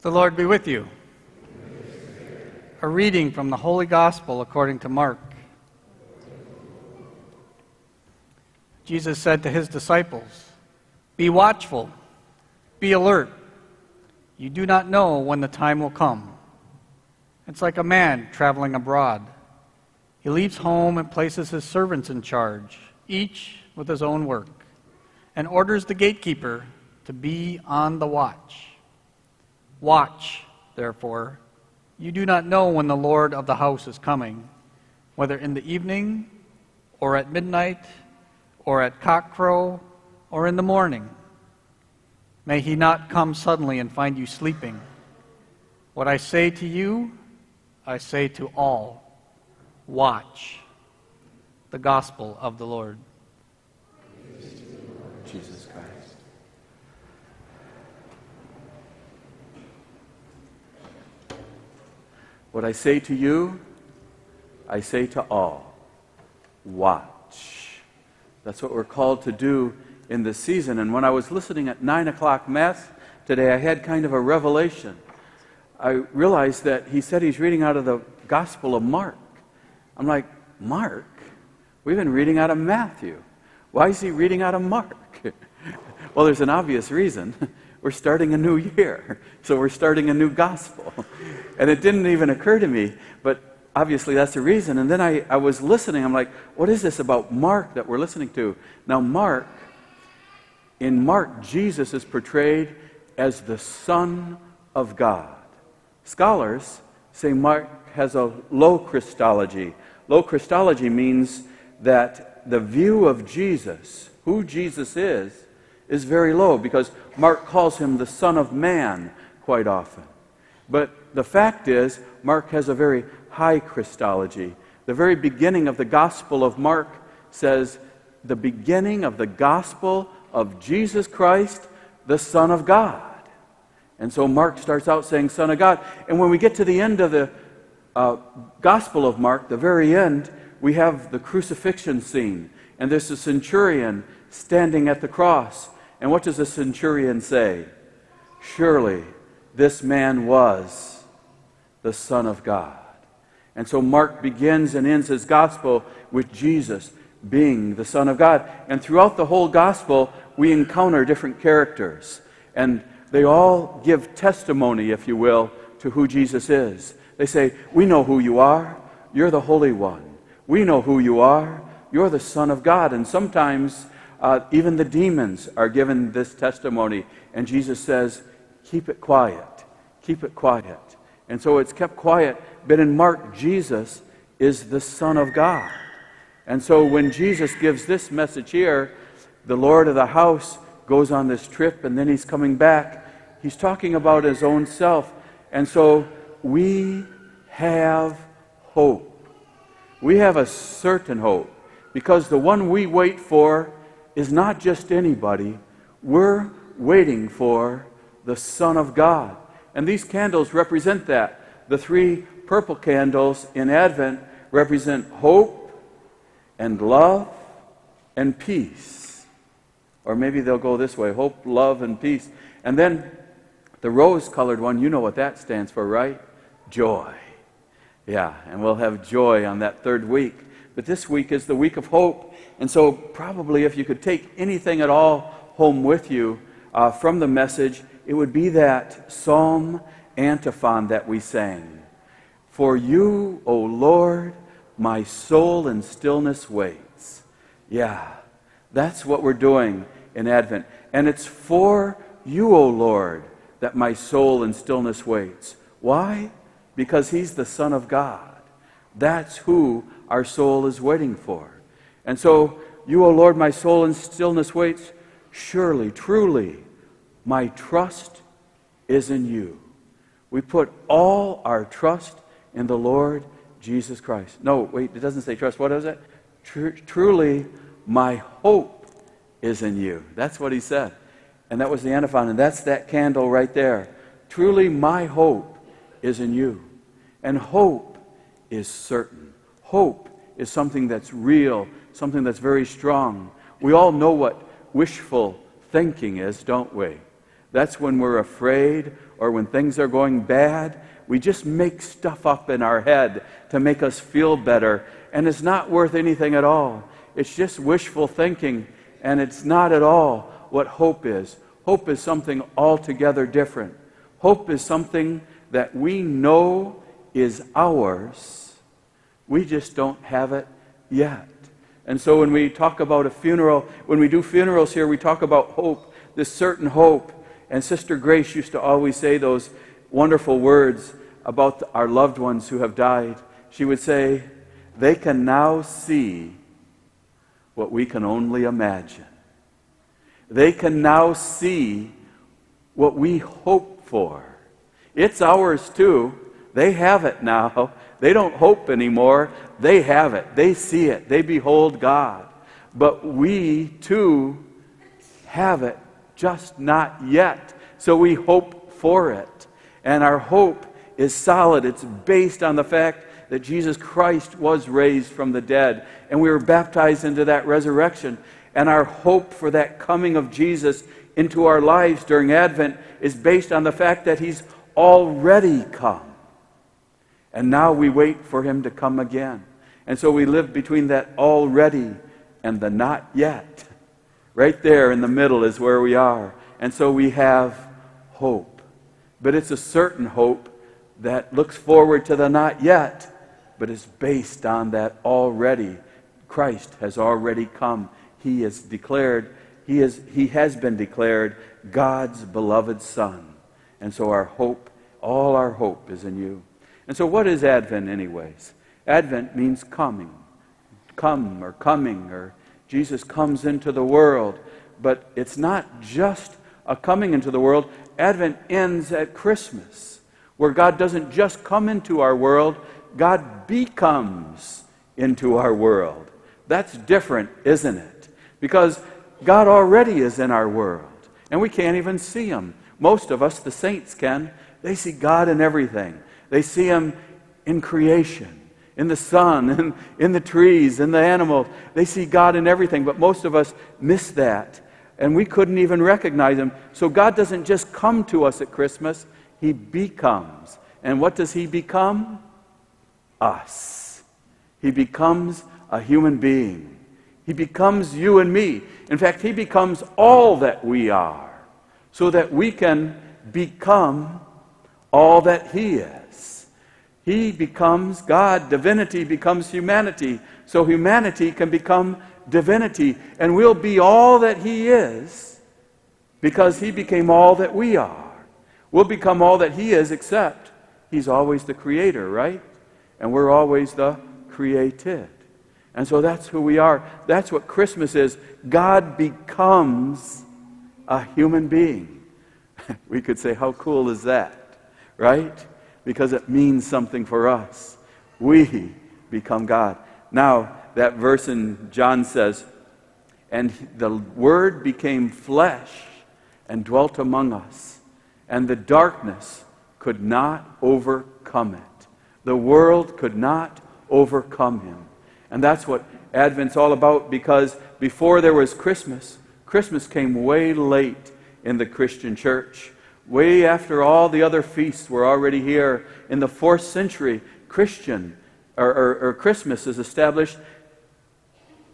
The Lord be with you. A reading from the Holy Gospel according to Mark. Jesus said to his disciples, "Be watchful, be alert. You do not know when the time will come. It's like a man traveling abroad. He leaves home and places his servants in charge, each with his own work, and orders the gatekeeper to be on the watch. Watch, therefore. You do not know when the Lord of the house is coming, whether in the evening, or at midnight, or at cockcrow, or in the morning. May he not come suddenly and find you sleeping. What I say to you, I say to all. Watch." The Gospel of the Lord. Jesus Christ. What I say to you, I say to all. Watch. That's what we're called to do in this season. And when I was listening at 9 o'clock Mass today, I had kind of a revelation. I realized that he said he's reading out of the Gospel of Mark. I'm like, Mark? We've been reading out of Matthew. Why is he reading out of Mark? Well, there's an obvious reason. We're starting a new year, so we're starting a new gospel. And it didn't even occur to me, but obviously that's the reason. And then I was listening. I'm like, what is this about Mark that we're listening to? Now, in Mark, Jesus is portrayed as the Son of God. Scholars say Mark has a low Christology. Low Christology means that the view of Jesus, who Jesus is very low, because Mark calls him the Son of Man quite often. But the fact is, Mark has a very high Christology. The very beginning of the Gospel of Mark says, the beginning of the Gospel of Jesus Christ, the Son of God. And so Mark starts out saying Son of God. And when we get to the end of the Gospel of Mark, the very end, we have the crucifixion scene. And there's a centurion standing at the cross. And what does the centurion say? Surely this man was the Son of God. And so Mark begins and ends his gospel with Jesus being the Son of God. And throughout the whole gospel, we encounter different characters. And they all give testimony, if you will, to who Jesus is. They say, we know who you are. You're the Holy One. We know who you are. You're the Son of God. And sometimes even the demons are given this testimony. And Jesus says, keep it quiet. Keep it quiet. And so it's kept quiet. But in Mark, Jesus is the Son of God. And so when Jesus gives this message here, the Lord of the house goes on this trip and then he's coming back. He's talking about his own self. And so we have hope. We have a certain hope. Because the one we wait for is not just anybody. We're waiting for the Son of God. And these candles represent that. The 3 purple candles in Advent represent hope and love and peace. Or maybe they'll go this way, hope, love, and peace. And then the rose-colored one, you know what that stands for, right? Joy. Yeah, and we'll have joy on that 3rd week. But this week is the week of hope. And so probably if you could take anything at all home with you from the message, it would be that psalm antiphon that we sang. For you, O Lord, my soul in stillness waits. Yeah, that's what we're doing in Advent. And it's for you, O Lord, that my soul in stillness waits. Why? Because he's the Son of God. That's who our soul is waiting for. And so, you, O Lord, my soul in stillness waits. Surely, truly, my trust is in you. We put all our trust in the Lord Jesus Christ. No, wait, it doesn't say trust. What is it? Truly, my hope is in you. That's what he said. And that was the antiphon. And that's that candle right there. Truly, my hope is in you. And hope is certain. Hope is something that's real, something that's very strong. We all know what wishful thinking is, don't we? That's when we're afraid or when things are going bad. We just make stuff up in our head to make us feel better, and it's not worth anything at all. It's just wishful thinking, and it's not at all what hope is. Hope is something altogether different. Hope is something that we know is ours. We just don't have it yet. And so when we talk about a funeral, when we do funerals here, we talk about hope, this certain hope. And Sister Grace used to always say those wonderful words about our loved ones who have died. She would say, they can now see what we can only imagine. They can now see what we hope for. It's ours too. They have it now. They don't hope anymore. They have it. They see it. They behold God. But we too have it, just not yet. So we hope for it. And our hope is solid. It's based on the fact that Jesus Christ was raised from the dead. And we were baptized into that resurrection. And our hope for that coming of Jesus into our lives during Advent is based on the fact that He's already come. And now we wait for Him to come again. And so we live between that already and the not yet. Right there in the middle is where we are. And so we have hope. But it's a certain hope that looks forward to the not yet, but is based on that already. Christ has already come. He is declared, He has been declared God's beloved Son. And so our hope, all our hope is in you. And so what is Advent anyways? Advent means coming. Come or coming, or Jesus comes into the world. But it's not just a coming into the world. Advent ends at Christmas, where God doesn't just come into our world, God becomes into our world. That's different, isn't it? Because God already is in our world, and we can't even see Him. Most of us, the saints, can. They see God in everything. They see Him in creation, in the sun, in the trees, in the animals. They see God in everything, but most of us miss that, and we couldn't even recognize Him. So God doesn't just come to us at Christmas, He becomes. And what does He become? Us. He becomes a human being. He becomes you and me. In fact, He becomes all that we are, so that we can become all that He is. He becomes God. Divinity becomes humanity, so humanity can become divinity. And we'll be all that He is because He became all that we are. We'll become all that He is, except He's always the creator, right? And we're always the created. And so that's who we are. That's what Christmas is. God becomes a human being. We could say, how cool is that? Right? Because it means something for us. We become God. Now, that verse in John says, and the Word became flesh and dwelt among us, and the darkness could not overcome it. The world could not overcome Him. And that's what Advent's all about, because before there was Christmas, Christmas came way late in the Christian church. Way after all the other feasts were already here. In the 4th century, Christmas is established.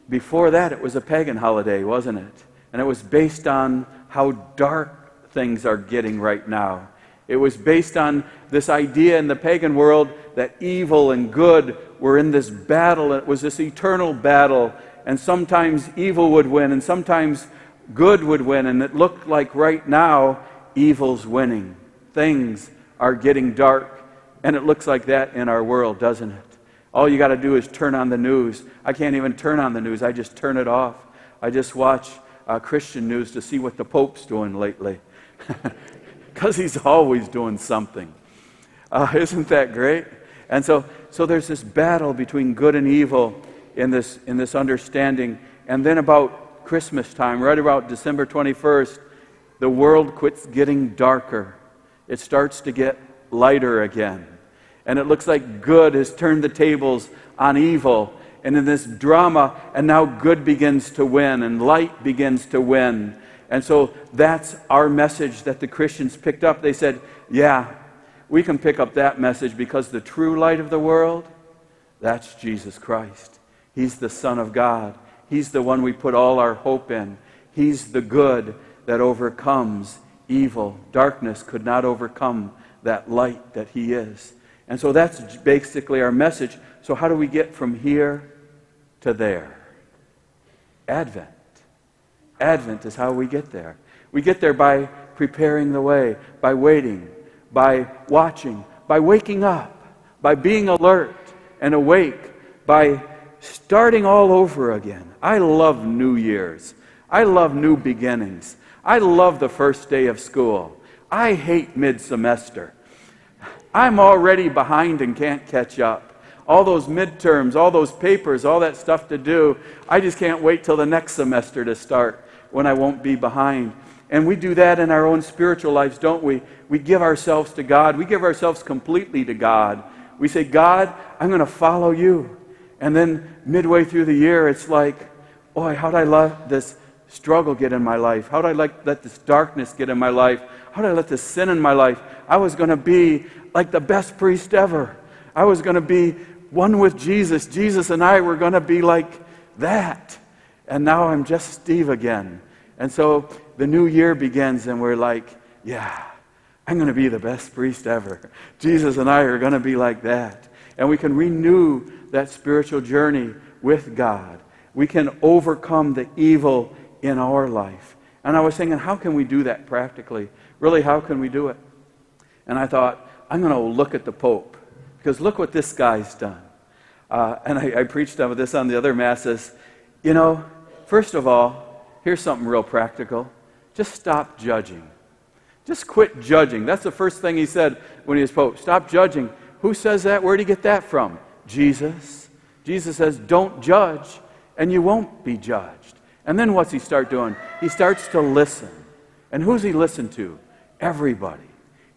Before that, it was a pagan holiday, wasn't it? And it was based on how dark things are getting right now. It was based on this idea in the pagan world that evil and good were in this battle. It was this eternal battle, and sometimes evil would win, and sometimes good would win, and it looked like right now evil's winning. Things are getting dark, and it looks like that in our world, doesn't it? All you got to do is turn on the news. I can't even turn on the news. I just turn it off. I just watch Christian news to see what the Pope's doing lately. Because he's always doing something. Isn't that great? And so there's this battle between good and evil in this understanding. And then about Christmas time, right about December 21st, the world quits getting darker. It starts to get lighter again. And it looks like good has turned the tables on evil. And in this drama, and now good begins to win, and light begins to win. And so that's our message that the Christians picked up. They said, yeah, we can pick up that message because the true light of the world, that's Jesus Christ. He's the Son of God. He's the one we put all our hope in. He's the good that overcomes evil. Darkness could not overcome that light that He is. And so that's basically our message. So how do we get from here to there? Advent. Advent is how we get there. We get there by preparing the way, by waiting, by watching, by waking up, by being alert and awake, by starting all over again. I love New Year's. I love new beginnings. I love the first day of school. I hate mid-semester. I'm already behind and can't catch up. All those midterms, all those papers, all that stuff to do, I just can't wait till the next semester to start when I won't be behind. And we do that in our own spiritual lives, don't we? We give ourselves to God. We give ourselves completely to God. We say, God, I'm going to follow you. And then midway through the year, it's like, boy, how'd I let this struggle get in my life? How'd I let this darkness get in my life? How'd I let this sin in my life? I was going to be like the best priest ever. I was going to be one with Jesus. Jesus and I were going to be like that. And now I'm just Steve again. And so the new year begins and we're like, yeah, I'm going to be the best priest ever. Jesus and I are going to be like that. And we can renew that spiritual journey with God. We can overcome the evil in our life. And I was thinking, how can we do that practically? Really, how can we do it? And I thought, I'm going to look at the Pope. Because look what this guy's done. And I preached on this on the other masses. You know, first of all, here's something real practical. Just stop judging. Just quit judging. That's the first thing he said when he was Pope. Stop judging. Who says that? Where did he get that from? Jesus. Jesus says, don't judge, and you won't be judged. And then what's he start doing? He starts to listen. And who's he listen to? Everybody.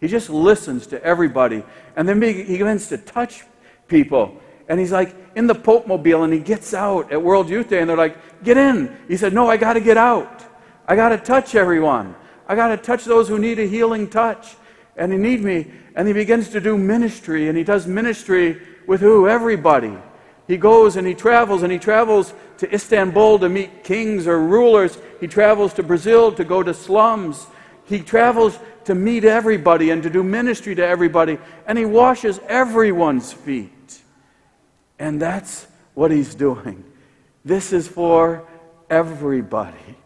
He just listens to everybody. And then he begins to touch people. And he's like in the Pope Mobile, and he gets out at World Youth Day, and they're like, get in. He said, no, I got to get out. I got to touch everyone. I got to touch those who need a healing touch. And they need me. And he begins to do ministry, and he does ministry with who? Everybody. He goes and he travels to Istanbul to meet kings or rulers. He travels to Brazil to go to slums. He travels to meet everybody and to do ministry to everybody. And he washes everyone's feet. And that's what he's doing. This is for everybody.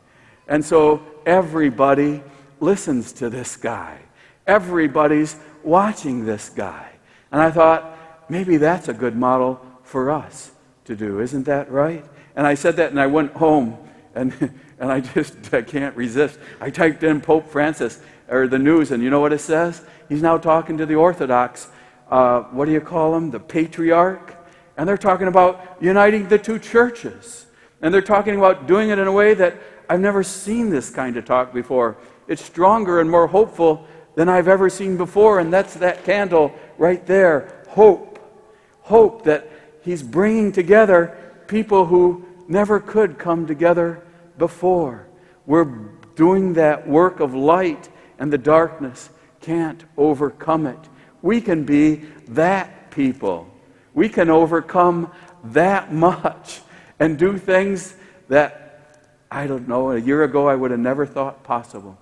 And so everybody listens to this guy. Everybody's watching this guy. And I thought, maybe that's a good model for us to do. Isn't that right? And I said that, and I went home, and I can't resist. I typed in Pope Francis, or the news, and you know what it says? He's now talking to the Orthodox, what do you call them? The Patriarch. And they're talking about uniting the two churches. And they're talking about doing it in a way that I've never seen this kind of talk before. It's stronger and more hopeful than I've ever seen before, and that's that candle right there. Hope. Hope that he's bringing together people who never could come together before. We're doing that work of light, and the darkness can't overcome it. We can be that people. We can overcome that much and do things that, I don't know, a year ago I would have never thought possible.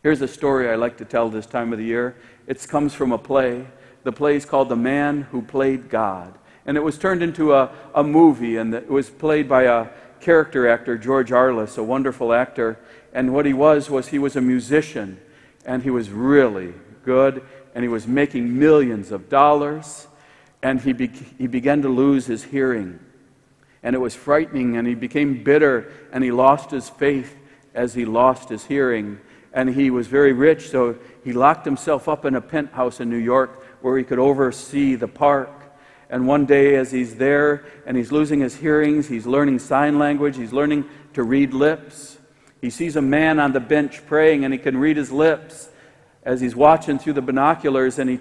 Here's a story I like to tell this time of the year. It comes from a play. The play is called The Man Who Played God. And it was turned into a movie, and it was played by a character actor, George Arliss, a wonderful actor. And what he was he was a musician, and he was really good, and he was making millions of dollars, and he began to lose his hearing. And it was frightening, and he became bitter, and he lost his faith as he lost his hearing. And he was very rich, so he locked himself up in a penthouse in New York where he could oversee the park. And one day as he's there and he's losing his hearings, he's learning sign language, he's learning to read lips. He sees a man on the bench praying, and he can read his lips as he's watching through the binoculars, and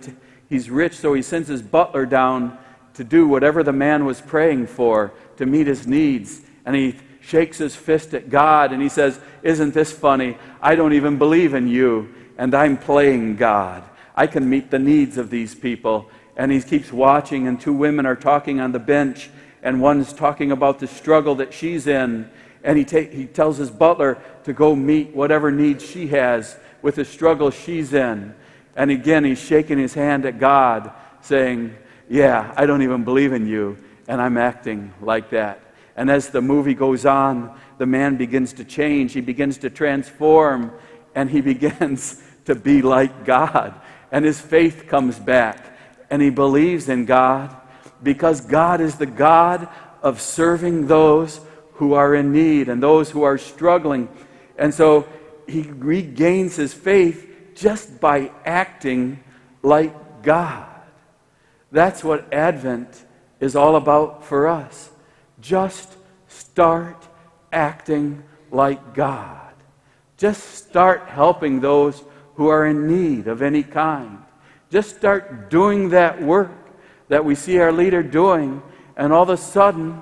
he's rich, so he sends his butler down to do whatever the man was praying for, to meet his needs. And he shakes his fist at God and he says, "Isn't this funny? I don't even believe in you, and I'm playing God. I can meet the needs of these people." And he keeps watching, and two women are talking on the bench, and one's talking about the struggle that she's in. And he tells his butler to go meet whatever needs she has with the struggle she's in. And again, he's shaking his hand at God, saying, "Yeah, I don't even believe in you, and I'm acting like that." And as the movie goes on, the man begins to change. He begins to transform, and he begins to be like God. And his faith comes back, and he believes in God, because God is the God of serving those who are in need and those who are struggling. And so he regains his faith just by acting like God. That's what Advent is all about for us. Just start acting like God. Just start helping those who are in need of any kind. Just start doing that work that we see our leader doing, and all of a sudden,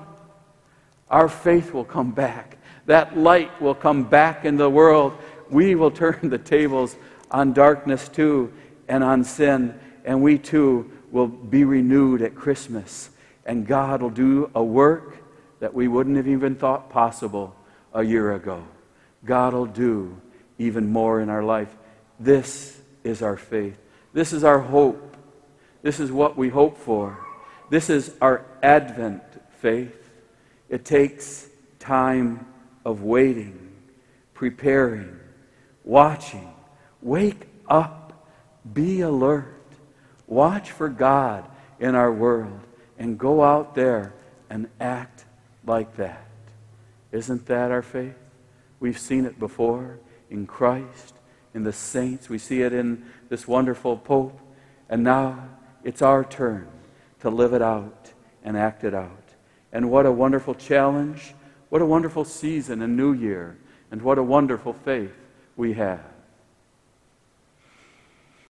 our faith will come back. That light will come back in the world. We will turn the tables on darkness too, and on sin, and we too will be renewed at Christmas. And God will do a work that we wouldn't have even thought possible a year ago. God will do even more in our life. This is our faith. This is our hope. This is what we hope for. This is our Advent faith. It takes time of waiting, preparing, watching. Wake up. Be alert. Watch for God in our world and go out there and act like that. Isn't that our faith? We've seen it before in Christ, in the saints. We see it in this wonderful Pope. And now it's our turn to live it out and act it out. And what a wonderful challenge. What a wonderful season and new year. And what a wonderful faith we have.